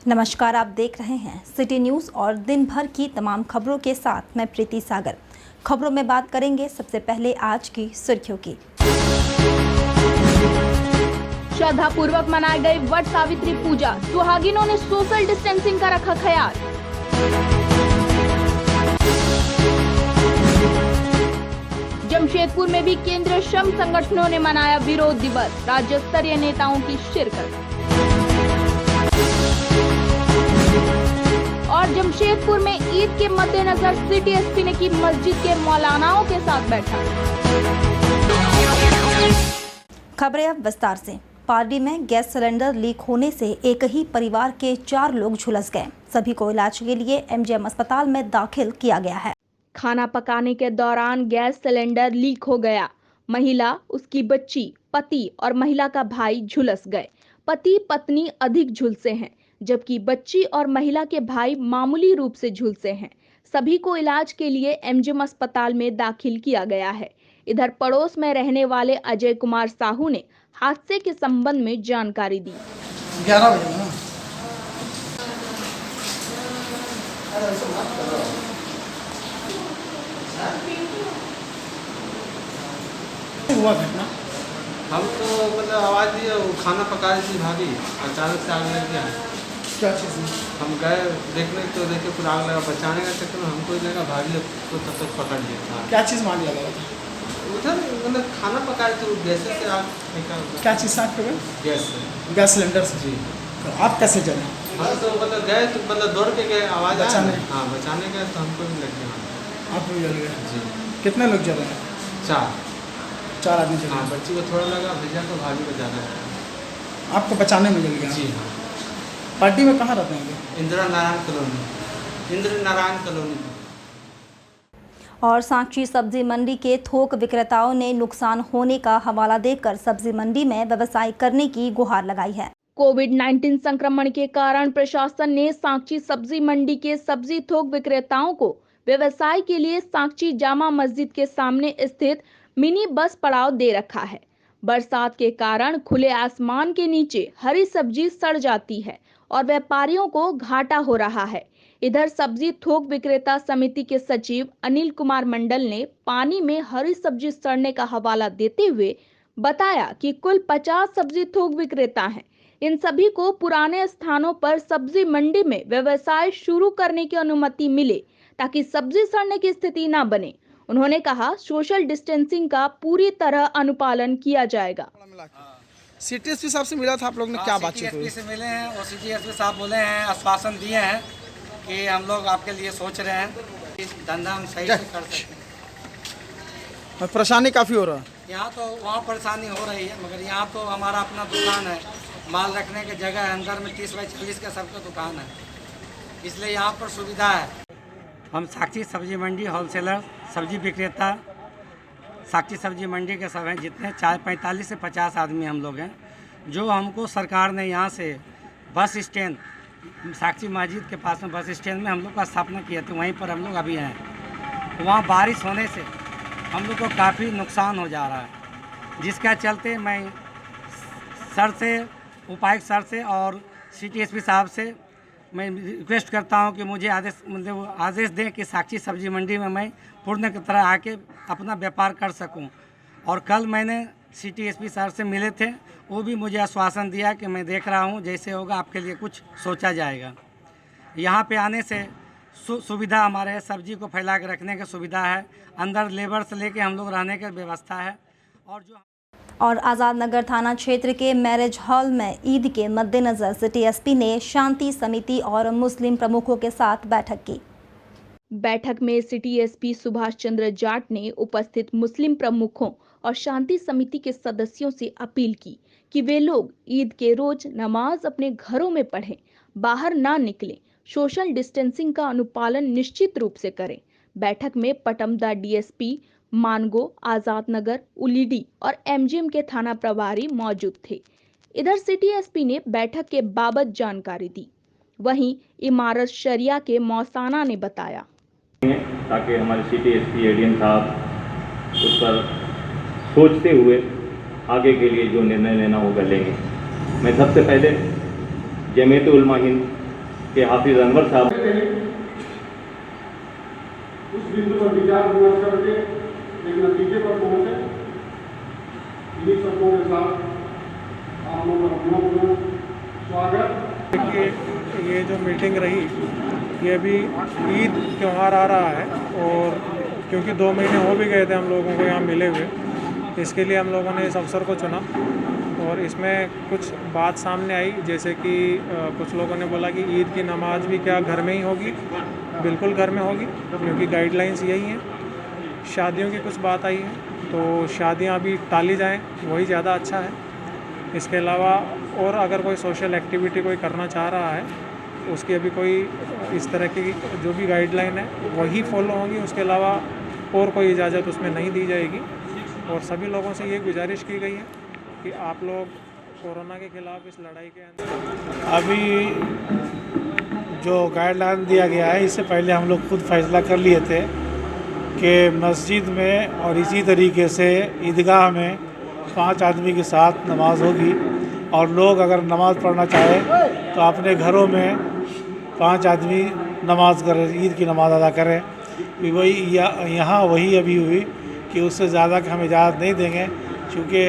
नमस्कार, आप देख रहे हैं सिटी न्यूज़ और दिन भर की तमाम खबरों के साथ मैं प्रीति सागर। खबरों में बात करेंगे सबसे पहले आज की सुर्खियों की। श्रद्धापूर्वक मनाई गई वट सावित्री पूजा, सुहागिनों ने सोशल डिस्टेंसिंग का रखा ख्याल। जमशेदपुर में भी केंद्रीय श्रम संगठनों ने मनाया विरोध दिवस, राज्य स्तरीय नेताओं की शिरकत। और जमशेदपुर में ईद के मद्देनजर सिटी एसपी ने की मस्जिद के मौलानाओं के साथ बैठक। खबरें अब विस्तार से। पार्टी में गैस सिलेंडर लीक होने से एक ही परिवार के 4 लोग झुलस गए। सभी को इलाज के लिए एमजीएम अस्पताल में दाखिल किया गया है। खाना पकाने के दौरान गैस सिलेंडर लीक हो गया। महिला, उसकी बच्ची, पति और महिला का भाई झुलस गए। पति पत्नी अधिक झुलसे हैं, जबकि बच्ची और महिला के भाई मामूली रूप से झुलसे हैं। सभी को इलाज के लिए एमजीएम अस्पताल में दाखिल किया गया है। इधर पड़ोस में रहने वाले अजय कुमार साहू ने हादसे के संबंध में जानकारी दी। 11 बजे ना हुआ घटना। हम तो मतलब आवाज़ दी, खाना पका रही थी भाभी, अचानक से आग लग गया। क्या चीज़ है? हम गए देखने तो देखे पूरा आग लगा। बचाने का चक्कर में हमको ही लगा, भाभी को तब तक पकड़ लिया था। क्या चीज़ मांग लगा था? उधर मतलब खाना पका रही थी, गैस से आग फेंका। क्या चीज़ से आग पे? गैस से, गैस सिलेंडर से। जी। तो आप कैसे जले? हाँ तो मतलब गए तो मतलब दौड़ के गए, आवाज़ बचाने? हाँ बचाने गए तो हमको भी लग गया। आप भी जल गए? जी। कितने लोग जले? 4 आदमी जले। हाँ, बच्ची को थोड़ा लगा, भैया को भाभी को ज़्यादा है। आपको बचाने में जल गया? जी हाँ। पार्टी में कहाँ रहते हैं? इंदिरा नारायण कॉलोनी। और सांची सब्जी मंडी के थोक विक्रेताओं ने नुकसान होने का हवाला देकर सब्जी मंडी में व्यवसाय करने की गुहार लगाई है। कोविड-19 संक्रमण के कारण प्रशासन ने सांची सब्जी मंडी के सब्जी थोक विक्रेताओं को व्यवसाय के लिए सांची जामा मस्जिद के सामने स्थित मिनी बस पड़ाव दे रखा है। बरसात के कारण खुले आसमान के नीचे हरी सब्जी सड़ जाती है और व्यापारियों को घाटा हो रहा है। इधर सब्जी थोक विक्रेता समिति के सचिव अनिल कुमार मंडल ने पानी में हरी सब्जी सड़ने का हवाला देते हुए बताया कि कुल 50 सब्जी थोक विक्रेता हैं। इन सभी को पुराने स्थानों पर सब्जी मंडी में व्यवसाय शुरू करने की अनुमति मिले ताकि सब्जी सड़ने की स्थिति न बने। उन्होंने कहा, सोशल डिस्टेंसिंग का पूरी तरह अनुपालन किया जाएगा। सिटी एसपी साहब से मिला था आप लोग ने, क्या बातचीत हुई? से मिले हैं और सिटी एसपी साहब बोले हैं, आश्वासन दिए हैं कि हम लोग आपके लिए सोच रहे हैं, इस धंधा हम सही से कर सकते हैं। परेशानी काफ़ी हो रहा है यहाँ तो वहाँ परेशानी हो रही है, मगर यहाँ तो हमारा अपना दुकान है, माल रखने की जगह है, अंदर में 30 बाई 40 का सबका दुकान है, इसलिए यहाँ पर सुविधा है। हम साक्षी सब्जी मंडी होलसेलर सब्जी विक्रेता साक्षी सब्जी मंडी के सब हैं, जितने 45 से 50 आदमी हम लोग हैं। जो हमको सरकार ने यहाँ से बस स्टैंड, साक्षी मस्जिद के पास में बस स्टैंड में हम लोग का स्थापना किया था, वहीं पर हम लोग अभी हैं। वहाँ बारिश होने से हम लोग को काफ़ी नुकसान हो जा रहा है, जिसका चलते मैं सर से, उपायुक्त सर से और सिटी एसपी साहब से मैं रिक्वेस्ट करता हूं कि मुझे आदेश दें कि साक्षी सब्जी मंडी में मैं पूर्ण की तरह आके अपना व्यापार कर सकूं। और कल मैंने सिटी एसपी सर से मिले थे, वो भी मुझे आश्वासन दिया कि मैं देख रहा हूं, जैसे होगा आपके लिए कुछ सोचा जाएगा। यहाँ पे आने से सुविधा हमारे है, सब्जी को फैला के रखने की सुविधा है, अंदर लेबर से लेके हम लोग रहने की व्यवस्था है। और आज़ाद नगर थाना क्षेत्र के मैरिज हॉल में ईद के मद्देनजर सिटी एसपी ने शांति समिति और मुस्लिम प्रमुखों के साथ बैठक की। बैठक में सिटी एसपी सुभाष चंद्र जाट ने उपस्थित मुस्लिम प्रमुखों और शांति समिति के सदस्यों से अपील की कि वे लोग ईद के रोज नमाज अपने घरों में पढ़ें, बाहर ना निकलें, सोशल डिस्टेंसिंग का अनुपालन निश्चित रूप से करें। बैठक में पटमदा डीएसपी, मानगो, आजाद नगर, उलीडी और एमजीएम के थाना प्रभारी मौजूद थे। इधर सिटी एसपी ने बैठक के बाबत जानकारी दी। वहीं इमारत शरिया के मौसाना ने बताया, ताकि हमारे सिटी एसपी एडीएम साहब उस पर सोचते हुए आगे के लिए जो निर्णय लेना होगा लेंगे। मैं सबसे पहले जमीयत उलमा हिंद कि हाफिज अनवर साहब उस बिंदु पर विचार विमर्श करके एक नतीजे पर पहुंचे। इन्हीं शब्दों के साथ आप लोगों का अपना स्वागत। देखिए, ये जो मीटिंग रही ये अभी ईद त्यौहार आ रहा है और क्योंकि 2 महीने हो भी गए थे हम लोगों को यहाँ मिले हुए, इसके लिए हम लोगों ने इस अवसर को चुना। और इसमें कुछ बात सामने आई, जैसे कि कुछ लोगों ने बोला कि ईद की नमाज भी क्या घर में ही होगी। बिल्कुल घर में होगी, क्योंकि गाइडलाइंस यही हैं। शादियों की कुछ बात आई है, तो शादियां अभी टाली जाएं, वही ज़्यादा अच्छा है। इसके अलावा और अगर कोई सोशल एक्टिविटी कोई करना चाह रहा है, उसकी अभी कोई इस तरह की जो भी गाइडलाइन है वही फॉलो होगी। उसके अलावा और कोई इजाज़त उसमें नहीं दी जाएगी। और सभी लोगों से ये गुजारिश की गई है कि आप लोग कोरोना के खिलाफ इस लड़ाई के अंदर अभी जो गाइडलाइन दिया गया है, इससे पहले हम लोग खुद फैसला कर लिए थे कि मस्जिद में और इसी तरीके से ईदगाह में 5 आदमी के साथ नमाज होगी। और लोग अगर नमाज़ पढ़ना चाहे तो अपने घरों में 5 आदमी नमाज करें, ईद की नमाज़ अदा करें। वही यहाँ वही अभी हुई कि उससे ज़्यादा की हम इजाज़त नहीं देंगे, क्योंकि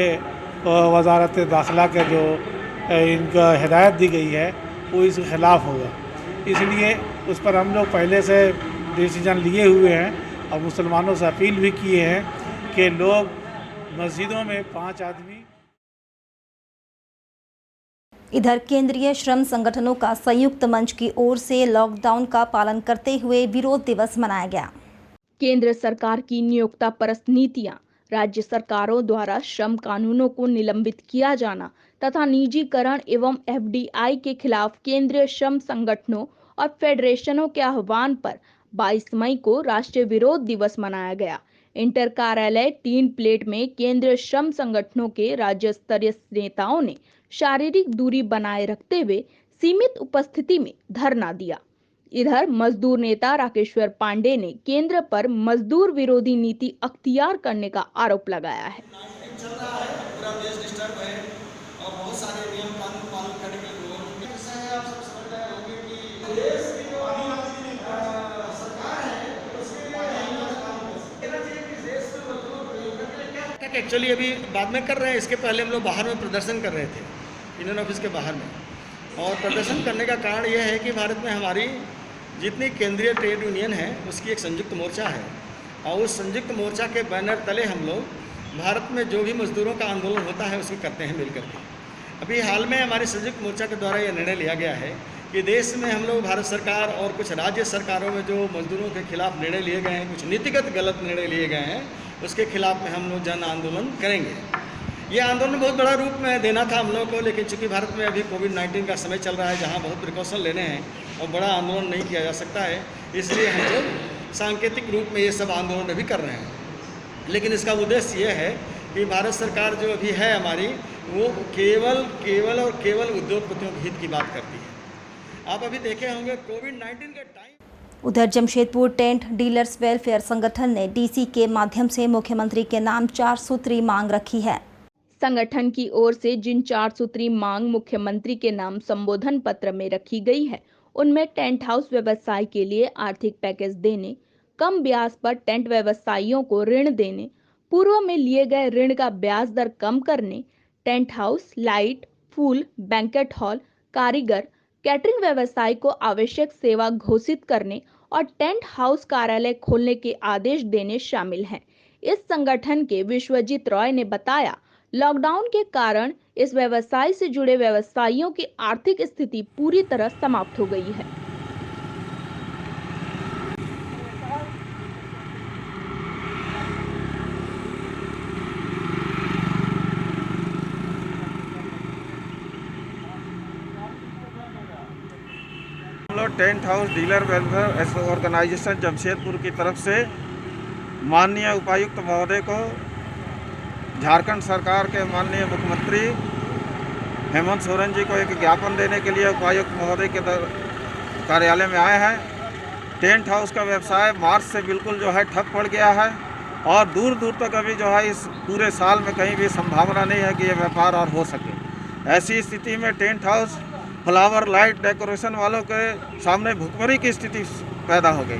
वज़ारत दाखिला का जो इनका हिदायत दी गई है वो इसके ख़िलाफ़ होगा। इसलिए उस पर हम लोग पहले से डिसीजन लिए हुए हैं और मुसलमानों से अपील भी किए हैं कि लोग मस्जिदों में 5 आदमी। इधर केंद्रीय श्रम संगठनों का संयुक्त मंच की ओर से लॉकडाउन का पालन करते हुए विरोध दिवस मनाया गया। केंद्र सरकार की नियोक्ता परस्त नीतियां, राज्य सरकारों द्वारा श्रम कानूनों को निलंबित किया जाना तथा निजीकरण एवं एफडीआई के खिलाफ केंद्रीय श्रम संगठनों और फेडरेशनों के आह्वान पर 22 मई को राष्ट्रीय विरोध दिवस मनाया गया। इंटर कार्यालय 3 प्लेट में केंद्रीय श्रम संगठनों के राज्य स्तरीय नेताओं ने शारीरिक दूरी बनाए रखते हुए सीमित उपस्थिति में धरना दिया। इधर मजदूर नेता राकेश्वर पांडे ने केंद्र पर मजदूर विरोधी नीति अख्तियार करने का आरोप लगाया है। पूरा देश डिस्टर्ब है और बहुत सारे नियम कानून पालन करने के लिए आप सब समझ रहे होंगे कि देश की जो सरकार है उसके एक्चुअली अभी बाद में कर रहे हैं। इसके पहले हम लोग बाहर में प्रदर्शन कर रहे थे, यूनियन ऑफिस के बाहर में। और प्रदर्शन करने का कारण यह है कि भारत में हमारी जितनी केंद्रीय ट्रेड यूनियन है उसकी एक संयुक्त मोर्चा है और उस संयुक्त मोर्चा के बैनर तले हम लोग भारत में जो भी मजदूरों का आंदोलन होता है उसकी करते हैं मिलकर के। अभी हाल में हमारे संयुक्त मोर्चा के द्वारा यह निर्णय लिया गया है कि देश में हम लोग भारत सरकार और कुछ राज्य सरकारों में जो मजदूरों के खिलाफ निर्णय लिए गए हैं, कुछ नीतिगत गलत निर्णय लिए गए हैं, उसके खिलाफ में हम लोग जन आंदोलन करेंगे। ये आंदोलन बहुत बड़ा रूप में देना था हम लोग को, लेकिन चूंकि भारत में अभी कोविड-19 का समय चल रहा है जहाँ बहुत प्रिकॉशन लेने हैं और बड़ा आंदोलन नहीं किया जा सकता है, इसलिए हम लोग सांकेतिक रूप में ये सब आंदोलन अभी कर रहे हैं। लेकिन इसका उद्देश्य ये है कि भारत सरकार जो अभी है हमारी, वो केवल उद्योगपतियों के हित की बात करती है। आप अभी देखे होंगे कोविड-19 के टाइम। उधर जमशेदपुर टेंट डीलर्स वेलफेयर संगठन ने डीसी के माध्यम से मुख्यमंत्री के नाम 4 सूत्री मांग रखी है। संगठन की ओर से जिन 4 सूत्री मांग मुख्यमंत्री के नाम संबोधन पत्र में रखी गई है, उनमें टेंट हाउस व्यवसाय के लिए आर्थिक पैकेज देने, कम ब्याज पर टेंट व्यवसायियों को ऋण देने, पूर्व में लिए गए ऋण का ब्याज दर कम करने, टेंट हाउस, लाइट, फूल, बैंकेट हॉल, कारीगर, कैटरिंग व्यवसाय को आवश्यक सेवा घोषित करने और टेंट हाउस कार्यालय खोलने के आदेश देने शामिल हैं। इस संगठन के विश्वजीत रॉय ने बताया, लॉकडाउन के कारण इस व्यवसाय से जुड़े व्यवसायियों की आर्थिक स्थिति पूरी तरह समाप्त हो गई है। हम लोग tent house dealer welfare organisation Jamshedpur की तरफ से माननीय उपायुक्त महोदय को, झारखंड सरकार के माननीय मुख्यमंत्री हेमंत सोरेन जी को एक ज्ञापन देने के लिए उपायुक्त महोदय के कार्यालय में आए हैं। टेंट हाउस का व्यवसाय मार्च से बिल्कुल जो है ठप पड़ गया है और दूर दूर तक अभी जो है इस पूरे साल में कहीं भी संभावना नहीं है कि ये व्यापार और हो सके। ऐसी स्थिति में tent house flower light decoration वालों के सामने भुखमरी की स्थिति पैदा हो गई।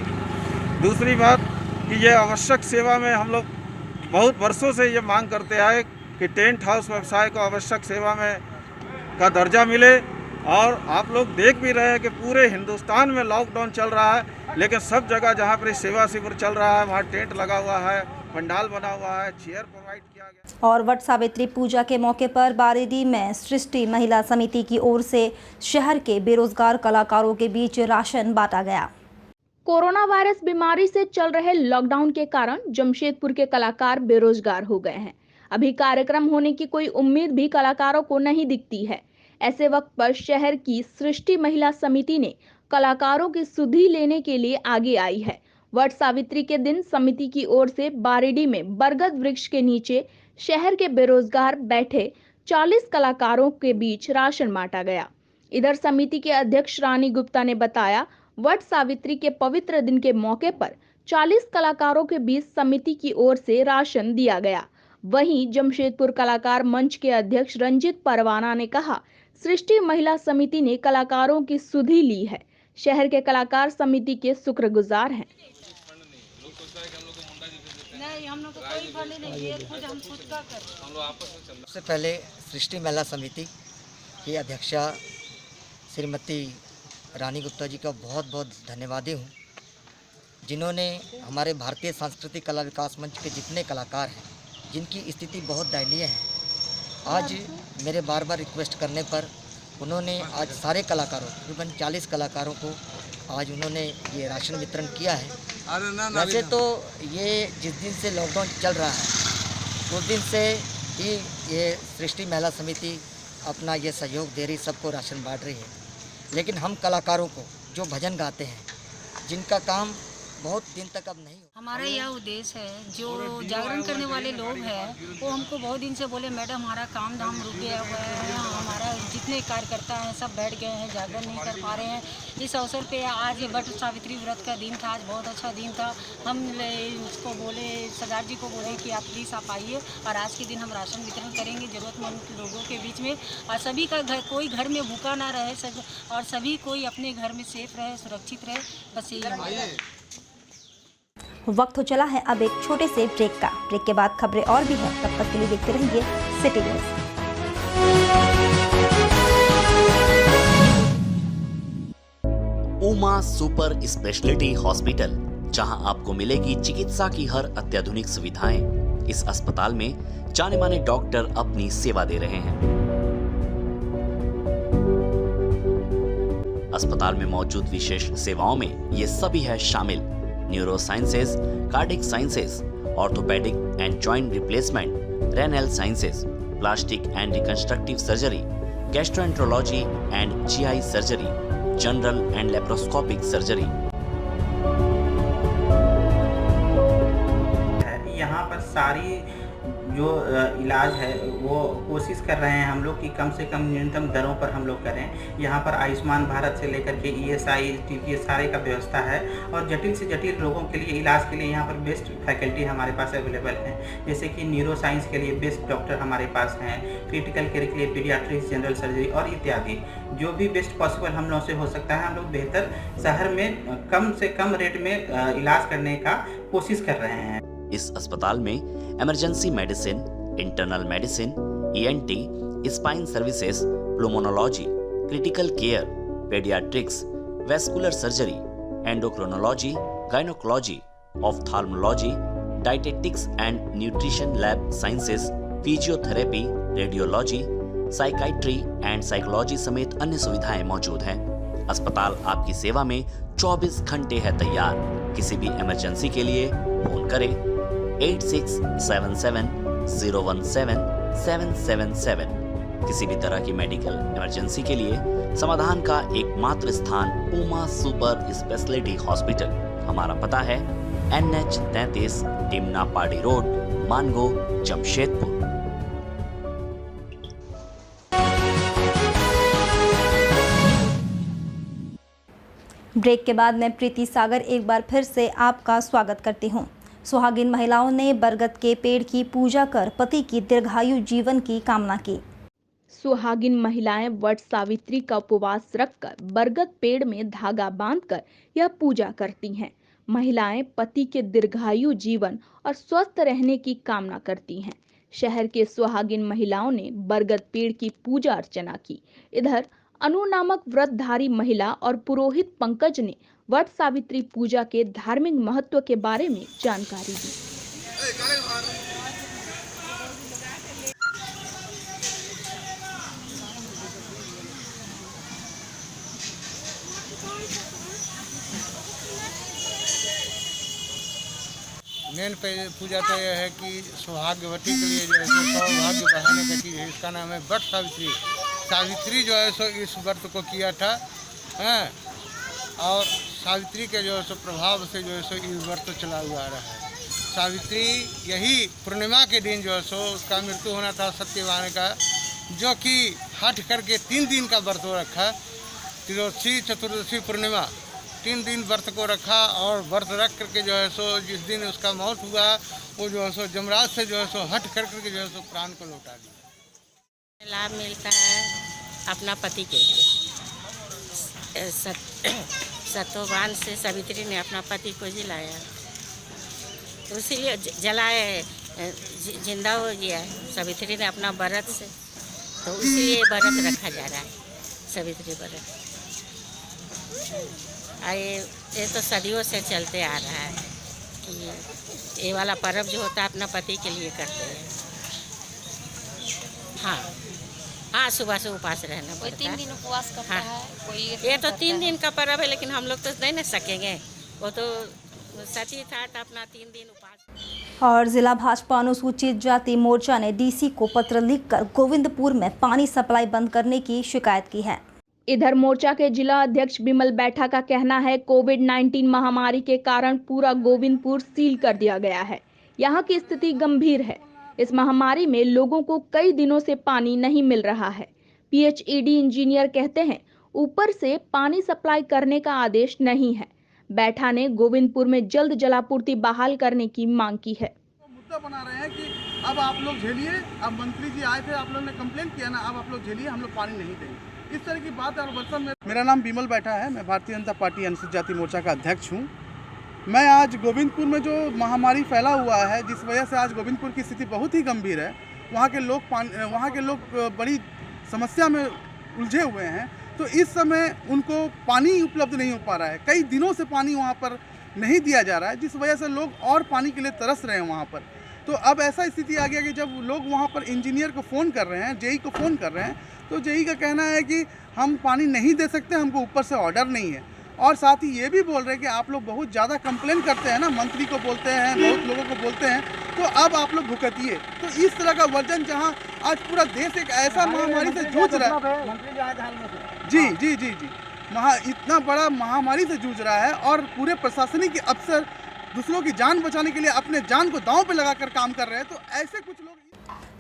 दूसरी बात कि ये आवश्यक सेवा में हम लोग बहुत वर्षों से ये मांग करते आए कि टेंट हाउस व्यवसाय को आवश्यक सेवा में का दर्जा मिले, और आप लोग देख भी रहे हैं कि पूरे हिंदुस्तान में लॉकडाउन चल रहा है, लेकिन सब जगह जहाँ पर सेवा शिविर चल रहा है वहाँ टेंट लगा हुआ है, पंडाल बना हुआ है, चेयर प्रोवाइड किया गया। और वट सावित्री पूजा के मौके पर बारेडी में सृष्टि महिला समिति की ओर से शहर के बेरोजगार कलाकारों के बीच राशन बांटा गया। कोरोना वायरस बीमारी से चल रहे लॉकडाउन के कारण जमशेदपुर के कलाकार बेरोजगार हो गए हैं। अभी कार्यक्रम होने की कोई उम्मीद भी कलाकारों को नहीं दिखती है। ऐसे वक्त पर शहर की सृष्टि महिला समिति ने कलाकारों की सुधि लेने के लिए आगे आई है। वट सावित्री के दिन समिति की ओर से बारेडी में बरगद वृक्ष के नीचे शहर के बेरोजगार बैठे 40 कलाकारों के बीच राशन बांटा गया। इधर समिति के अध्यक्ष रानी गुप्ता ने बताया, वट सावित्री के पवित्र दिन के मौके पर 40 कलाकारों के बीच समिति की ओर से राशन दिया गया। वहीं जमशेदपुर कलाकार मंच के अध्यक्ष रंजित परवाना ने कहा, सृष्टि महिला समिति ने कलाकारों की सुधि ली है। शहर के कलाकार समिति के शुक्रगुजार हैं। सबसे पहले सृष्टि महिला समिति की अध्यक्षा श्रीमती रानी गुप्ता जी का बहुत बहुत धन्यवादी हूँ, जिन्होंने हमारे भारतीय सांस्कृतिक कला विकास मंच के जितने कलाकार हैं जिनकी स्थिति बहुत दयनीय है, आज मेरे बार बार रिक्वेस्ट करने पर उन्होंने आज सारे कलाकारों तकरीबन 40 कलाकारों को आज उन्होंने ये राशन वितरण किया है। वैसे तो ये जिस दिन से लॉकडाउन चल रहा है उस दिन से ही ये सृष्टि महिला समिति अपना ये सहयोग दे रही, सबको राशन बांट रही है। लेकिन हम कलाकारों को जो भजन गाते हैं, जिनका काम बहुत दिन तक अब नहीं, हमारा यह उद्देश्य है, जो जागरण करने वाले लोग हैं वो हमको बहुत दिन से बोले, मैडम हमारा काम धाम रुक गया हुआ है, हमारा जितने कार्यकर्ता हैं सब बैठ गए हैं, जागरण नहीं कर पा रहे हैं। इस अवसर पे आज वट सावित्री व्रत का दिन था, आज बहुत अच्छा दिन था। हम उसको बोले, सरदार जी को बोले कि आप प्लीज़ आप आइए और आज के दिन हम राशन वितरण करेंगे ज़रूरतमंद लोगों के बीच में, और सभी का घर, कोई घर में भूखा ना रहे और सभी कोई अपने घर में सेफ रहे, सुरक्षित रहे, बस यही हमारा। वक्त हो चला है अब एक छोटे से ब्रेक का। ब्रेक के बाद खबरें और भी हैं, तब तक के लिए देखते रहिए city news. Uma super speciality hospital, जहां आपको मिलेगी चिकित्सा की हर अत्याधुनिक सुविधाएं। इस अस्पताल में जाने माने डॉक्टर अपनी सेवा दे रहे हैं। अस्पताल में मौजूद विशेष सेवाओं में ये सभी है शामिल: neuro sciences, cardiac sciences, orthopaedic and joint replacement, renal sciences, plastic and reconstructive surgery, gastroenterology and GI surgery, general and laparoscopic surgery. यहाँ पर सारी जो इलाज है वो कोशिश कर रहे हैं हम लोग कि कम से कम न्यूनतम दरों पर हम लोग करें। यहाँ पर आयुष्मान भारत से लेकर के ईएसआई, टीपीएस सारे का व्यवस्था है, और जटिल से जटिल रोगों के लिए इलाज के लिए यहाँ पर बेस्ट फैकल्टी हमारे पास अवेलेबल है। जैसे कि न्यूरो साइंस के लिए बेस्ट डॉक्टर हमारे पास हैं, क्रिटिकल केयर के लिए पीडियाट्रिक्स, जनरल सर्जरी और इत्यादि। जो भी बेस्ट पॉसिबल हम लोग से हो सकता है, हम लोग बेहतर शहर में कम से कम रेट में इलाज करने का कोशिश कर रहे हैं। इस अस्पताल में emergency medicine, internal medicine, ENT, spine services, pulmonology, critical care, paediatrics, vascular surgery, endocrinology, gynaecology, ophthalmology, dietetics and nutrition lab sciences, physiotherapy, radiology, psychiatry and psychology समेत अन्य सुविधाएं मौजूद हैं। अस्पताल आपकी सेवा में 24 घंटे है तैयार। किसी भी इमरजेंसी के लिए फोन करें 8677017777। किसी भी तरह की मेडिकल इमरजेंसी के लिए समाधान का एकमात्र स्थान उमा सुपर स्पेशलिटी हॉस्पिटल। हमारा पता है NH 33, टिमना पाड़ी रोड, मानगो, जमशेदपुर। ब्रेक के बाद मैं प्रीति सागर एक बार फिर से आपका स्वागत करती हूं। सुहागिन महिलाओं ने बरगद के पेड़ की पूजा कर पति की दीर्घायु जीवन की कामना की। सुहागिन महिलाएं वट सावित्री का उपवास रखकर बरगद पेड़ में धागा बांधकर यह पूजा करती हैं। महिलाएं पति के दीर्घायु जीवन और स्वस्थ रहने की कामना करती हैं। शहर के सुहागिन महिलाओं ने बरगद पेड़ की पूजा अर्चना की। इधर अनु नामक व्रतधारी महिला और पुरोहित पंकज ने वट सावित्री पूजा के धार्मिक महत्व के बारे में जानकारी दी। मेन पूजा तो यह है कि सौभाग्यवती के लिए जो है सौभाग्य बढ़ाने का चीज़ है। इसका नाम है वट सावित्री। सावित्री जो है सो इस व्रत को किया था और सावित्री के जो है सो प्रभाव से जो है सो ये व्रत चला हुआ आ रहा है। सावित्री यही पूर्णिमा के दिन जो है सो उसका मृत्यु होना था सत्यवान का, जो कि हट करके 3 दिन का व्रत रखा। त्रयोदशी, चतुर्दशी, पूर्णिमा 3 दिन व्रत को रखा और व्रत रख करके जो है सो जिस दिन उसका मौत हुआ वो जो है सो जमराज से जो है सो हट कर करके जो है सो प्राण को लौटा दिया। लाभ मिलता है अपना पति के लिए। सत्यवान से सावित्री ने अपना पति को जिलाया, तो इसीलिए जलाए जिंदा हो गया सावित्री ने अपना व्रत से, तो इसीलिए व्रत रखा जा रहा है सावित्री व्रत। ये तो सदियों से चलते आ रहा है कि ये वाला पर्व जो होता है अपना पति के लिए करते हैं। हाँ, सुबह से उपवास रहना पड़ता है। कोई 3 दिन उपवास करता है, कोई ये तो 3 दिन का पर्व है, लेकिन हम लोग तो नहीं ना सकेंगे। वो तो सती था तो अपना 3 दिन उपवास। और जिला भाजपा अनुसूचित जाति मोर्चा ने डीसी को पत्र लिखकर गोविंदपुर में पानी सप्लाई बंद करने की शिकायत की है। इधर मोर्चा के जिला अध्यक्ष बिमल बैठा का कहना है, कोविड-19 महामारी के कारण पूरा गोविंदपुर सील कर दिया गया है। यहाँ की स्थिति गंभीर है। इस महामारी में लोगों को कई दिनों से पानी नहीं मिल रहा है। पीएचईडी इंजीनियर कहते हैं, ऊपर से पानी सप्लाई करने का आदेश नहीं है। बैठा ने गोविंदपुर में जल्द जलापूर्ति बहाल करने की मांग की है। मुद्दा बना रहे हैं कि अब आप लोग झेलिए, अब मंत्री जी आए थे, आप लोगों ने कंप्लेन किया ना, अब आप लोग झेलिए, हम लोग पानी नहीं देंगे। इस तरह की बात है। और वर्षा में मेरा नाम बिमल बैठा है, मैं भारतीय जनता पार्टी अनुसूचित जाति मोर्चा का अध्यक्ष हूँ। मैं आज गोविंदपुर में जो महामारी फैला हुआ है, जिस वजह से आज गोविंदपुर की स्थिति बहुत ही गंभीर है, वहाँ के लोग बड़ी समस्या में उलझे हुए हैं। तो इस समय उनको पानी उपलब्ध नहीं हो पा रहा है। कई दिनों से पानी वहाँ पर नहीं दिया जा रहा है, जिस वजह से लोग और पानी के लिए तरस रहे हैं वहाँ पर। तो अब ऐसा स्थिति आ गया कि जब लोग वहाँ पर इंजीनियर को फ़ोन कर रहे हैं, जेई को फ़ोन कर रहे हैं, तो जेई का कहना है कि हम पानी नहीं दे सकते, हमको ऊपर से ऑर्डर नहीं है। और साथ ही ये भी बोल रहे हैं कि आप लोग बहुत ज़्यादा कंप्लेन करते हैं ना, मंत्री को बोलते हैं, बहुत लोगों को बोलते हैं, तो अब आप लोग भुगतिए। तो इस तरह का वर्जन जहाँ आज पूरा देश एक ऐसा महामारी से जूझ रहा है, जी इतना बड़ा महामारी से जूझ रहा है और पूरे प्रशासनिक अफसर दूसरों की जान बचाने के लिए अपने जान को दांव पे लगाकर काम कर रहे हैं। तो ऐसे कुछ लोग।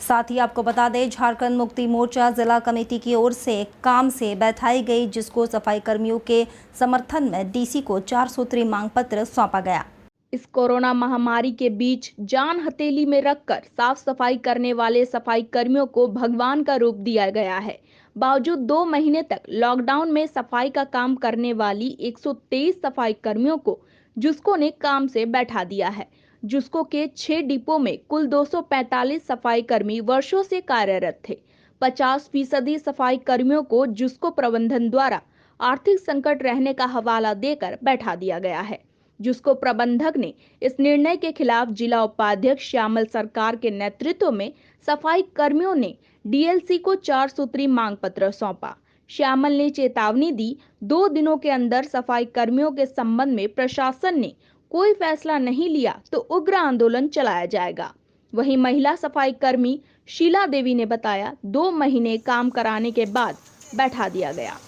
साथ ही आपको बता दें, झारखंड मुक्ति मोर्चा जिला कमेटी की ओर से काम से बैठाई गई, जिसको सफाई कर्मियों के समर्थन में डीसी को 4 सूत्री मांग पत्र सौंपा गया। इस कोरोना महामारी के बीच जान हथेली में रखकर साफ सफाई करने वाले सफाई कर्मियों को भगवान का रूप दिया गया है। बावजूद 2 महीने तक लॉकडाउन में सफाई का काम करने वाली 123 सफाई कर्मियों को जुस्को ने काम से बैठा दिया है। जुस्को के 6 डिपो में कुल 245 सफाई कर्मी वर्षों से कार्यरत थे। 50% सफाई कर्मियों को जुस्को प्रबंधन द्वारा आर्थिक संकट रहने का हवाला देकर बैठा दिया गया है। जुस्को प्रबंधक ने इस निर्णय के खिलाफ जिला उपाध्यक्ष श्यामल सरकार के नेतृत्व में सफाई कर्मियों ने डीएलसी को 4 सूत्री मांग पत्र सौंपा। श्यामल ने चेतावनी दी, 2 दिनों के अंदर सफाई कर्मियों के संबंध में प्रशासन ने कोई फैसला नहीं लिया तो उग्र आंदोलन चलाया जाएगा। वहीं महिला सफाई कर्मी शीला देवी ने बताया, 2 महीने काम कराने के बाद बैठा दिया गया।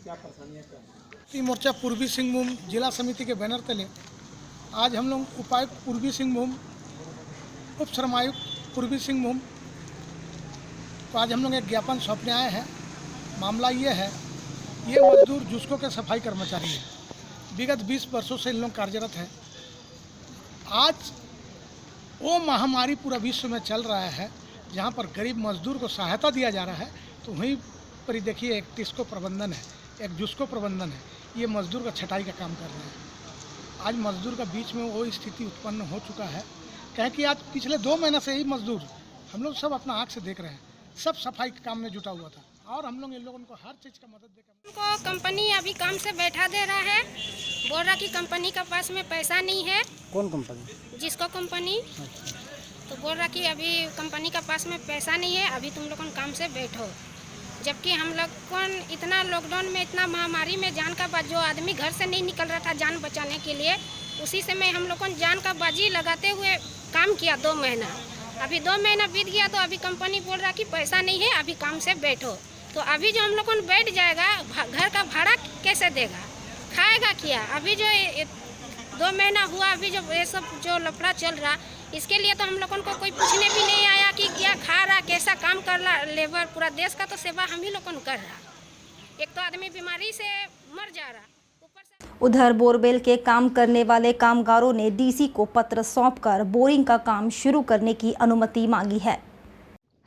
क्या परेशानियाँ क्या मोर्चा पूर्वी सिंहभूम जिला समिति के बैनर तले आज हम लोग उपायुक्त पूर्वी सिंहभूम, उप श्रमायुक्त पूर्वी सिंहभूम को आज हम लोग एक ज्ञापन सौंपने आए हैं। मामला ये है, ये मजदूर जुस्को के सफाई कर्मचारी हैं, विगत 20 वर्षों से इन लोग कार्यरत हैं। आज वो महामारी पूरा विश्व में चल रहा है, जहाँ पर गरीब मजदूर को सहायता दिया जा रहा है, तो वहीं पर ही देखिए एक टिस्को प्रबंधन है, एक जुस्को प्रबंधन है, ये मजदूर का छटाई का काम कर रहे हैं। आज मजदूर का बीच में वो स्थिति उत्पन्न हो चुका है, कहें कि आज पिछले 2 महीने से ही मजदूर हम लोग सब अपना आँख से देख रहे हैं, सब सफाई के काम में जुटा हुआ था और हम लोग इन लोगों को हर चीज़ का मदद देकर उनको कंपनी अभी काम से बैठा दे रहा है। बोल रहा कि कंपनी के पास में पैसा नहीं है। कौन कंपनी? जिसको कंपनी। तो बोल रहा कि अभी कंपनी के पास में पैसा नहीं है, अभी तुम लोग काम से बैठो। जबकि हम लोग को इतना लॉकडाउन में, इतना महामारी में जान का जो आदमी घर से नहीं निकल रहा था जान बचाने के लिए, उसी समय हम लोग को जान का बाजी लगाते हुए काम किया 2 महीना। अभी 2 महीना बीत गया तो अभी कंपनी बोल रहा कि पैसा नहीं है, अभी काम से बैठो। तो अभी जो हम लोग को बैठ जाएगा, घर का भाड़ा कैसे देगा, खाएगा क्या? अभी जो 2 महीना हुआ, अभी जो ये सब जो लफड़ा चल रहा, इसके लिए तो हम लोगों को कोई पूछने भी नहीं आया कि क्या खा रहा, कैसा काम कर रहा लेबर। पूरा देश का तो सेवा हम ही लोगों कर रहा। एक तो आदमी बीमारी से मर जा रहा। उधर बोरवेल के काम करने वाले कामगारों ने डीसी को पत्र सौंपकर बोरिंग का काम शुरू करने की अनुमति मांगी है।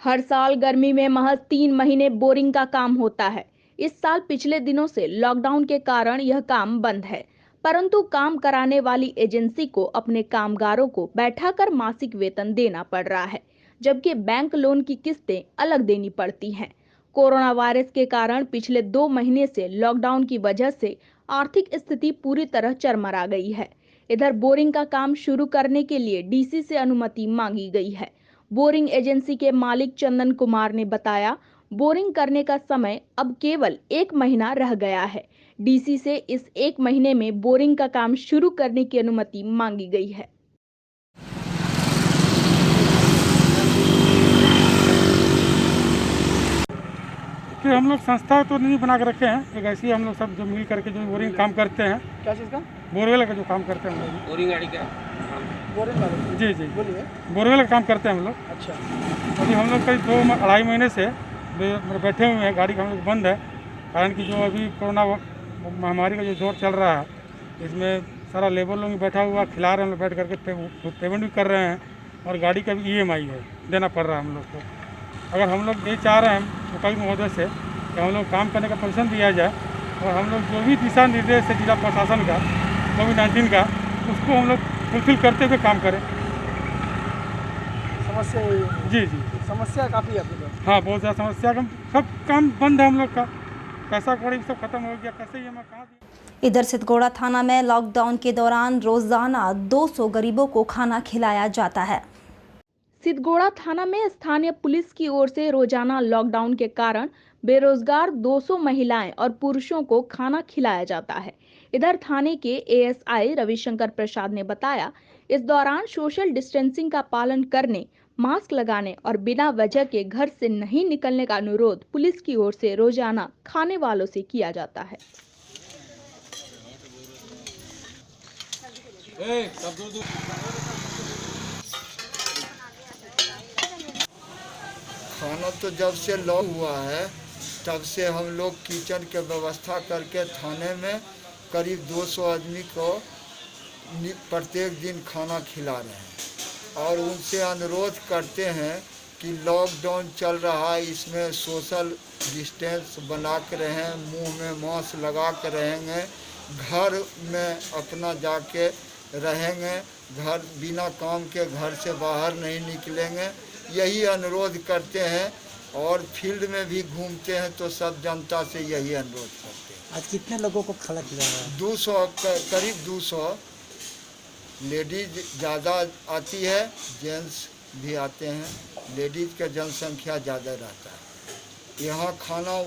हर साल गर्मी में महज 3 महीने बोरिंग का काम होता है। इस साल पिछले दिनों से लॉकडाउन के कारण यह काम बंद है, परंतु काम कराने वाली एजेंसी को अपने कामगारों को बैठाकर मासिक वेतन देना पड़ रहा है, जबकि बैंक लोन की किस्तें अलग देनी पड़ती हैं। कोरोना वायरस के कारण पिछले 2 महीने से लॉकडाउन की वजह से आर्थिक स्थिति पूरी तरह चरमरा गई है। इधर बोरिंग का काम शुरू करने के लिए डीसी से अनुमति मांगी गई है। बोरिंग एजेंसी के मालिक चंदन कुमार ने बताया, बोरिंग करने का समय अब केवल 1 महीना रह गया है। डीसी से इस 1 महीने में बोरिंग का काम शुरू करने की अनुमति मांगी गई है। कि हम लोग संस्था तो नहीं बना के रखे हैं, एक ऐसी हम लोग सब जो मिल करके जो बोरिंग काम करते हैं। क्या चीज़ का? बोरवेल का जो काम करते हैं हम लोग। बोरिंग गाड़ी का? बोरवेल? जी जी, बोलिए। बोरवेल का काम करते हैं हम लोग। अच्छा। अभी हम लोग करीब 2-2.5 महीने से बैठे हुए हैं, गाड़ी का हम लोग बंद है, कारण कि जो अभी कोरोना महामारी का जो दौर चल रहा है, इसमें सारा लेबर लोग बैठा हुआ खिला रहे हैं, हम लोग बैठ करके पेमेंट भी कर रहे हैं और गाड़ी का भी EMI है देना पड़ रहा है हम लोग को। अगर हम लोग ये चाह रहे हैं उपायुक्त महोदय से कि हम लोग काम करने का परमिशन दिया जाए और हम लोग जो भी दिशा निर्देश है जिला प्रशासन का कोविड-19 का, उसको हम लोग फुलफिल करते हुए काम करें। समस्या? जी जी, समस्या काफ़ी है आपके पास? हाँ, बहुत ज़्यादा समस्या। सब काम बंद है हम लोग का, पैसा कौड़ी सब खत्म हो गया, कैसे ही हमें कहाँ दिया। इधर सिद्धगोड़ा थाना में लॉकडाउन के दौरान रोजाना 200 गरीबों को खाना खिलाया जाता है। सिद्धगोड़ा थाना में स्थानीय पुलिस की ओर से रोजाना लॉकडाउन के कारण बेरोजगार 200 महिलाएं और पुरुषों को खाना खिलाया जाता है। इधर थाने के ASI रविशंकर प्रसाद ने बताया, इस दौरान सोशल डिस्टेंसिंग का पालन करने, मास्क लगाने और बिना वजह के घर से नहीं निकलने का अनुरोध पुलिस की ओर से रोजाना खाने वालों से किया जाता है। खाना तो जब से लॉक हुआ है तब से हम लोग किचन के व्यवस्था करके थाने में करीब 200 आदमी को प्रत्येक दिन खाना खिला रहे हैं और उनसे अनुरोध करते हैं कि लॉकडाउन चल रहा है, इसमें सोशल डिस्टेंस बना के रहें, मुंह में मास्क लगा के रहेंगे, घर में अपना जाके रहेंगे, घर बिना काम के घर से बाहर नहीं निकलेंगे, यही अनुरोध करते हैं। और फील्ड में भी घूमते हैं तो सब जनता से यही अनुरोध करते हैं। आज कितने लोगों को खाना खिलाया है? 200, करीब 200। लेडीज ज़्यादा आती है, जेंट्स भी आते हैं, लेडीज का जनसंख्या ज़्यादा रहता है। यहाँ खाना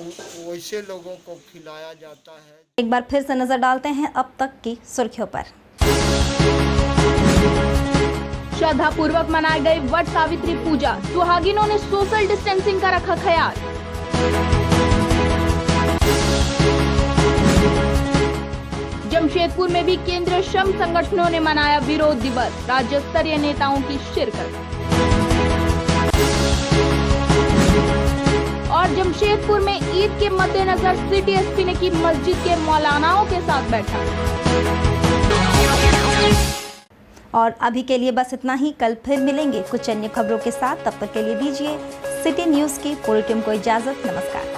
वैसे लोगों को खिलाया जाता है। एक बार फिर से नजर डालते हैं अब तक की सुर्खियों पर। श्रद्धा पूर्वक मनाई गई वट सावित्री पूजा, सुहागिनों ने सोशल डिस्टेंसिंग का रखा ख्याल। जमशेदपुर में भी केंद्रीय श्रम संगठनों ने मनाया विरोध दिवस, राज्य स्तरीय नेताओं की शिरकत। और जमशेदपुर में ईद के मद्देनजर सिटी एसपी ने की मस्जिद के मौलानाओं के साथ बैठक। और अभी के लिए बस इतना ही। कल फिर मिलेंगे कुछ अन्य खबरों के साथ। तब तक के लिए दीजिए सिटी न्यूज़ की पूरी टीम को इजाजत। नमस्कार।